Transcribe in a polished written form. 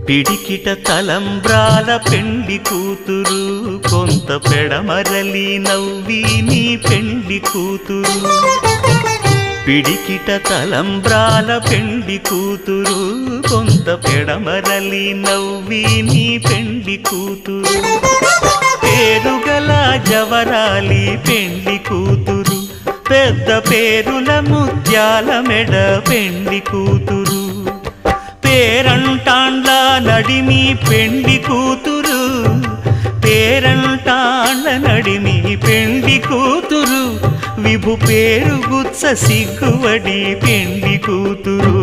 పిడికిట తలంబ్రాల పెండ్లి కూతురు, కొంత పెడమరలి నవ్వి నీ పెండ్లి కూతురు. పిడికిట తలంబ్రాల పెండ్లి కూతురు, కొంత పెడమరలి నవ్వి నీ పెండ్లి కూతురు. పేరుగల జవరాలి పెండ్లి కూతురు, పెద్ద పేరుల ముత్యాల మెడ పెండ్లి కూతురు. పేరంటాండ్ల నడిమి పెండ్లి కూతురు, పేరంటాండ్ల నడిమి పెండ్లి కూతురు. విభు పేరు గుత్స సిగ్గువడి పెండ్లి కూతురు.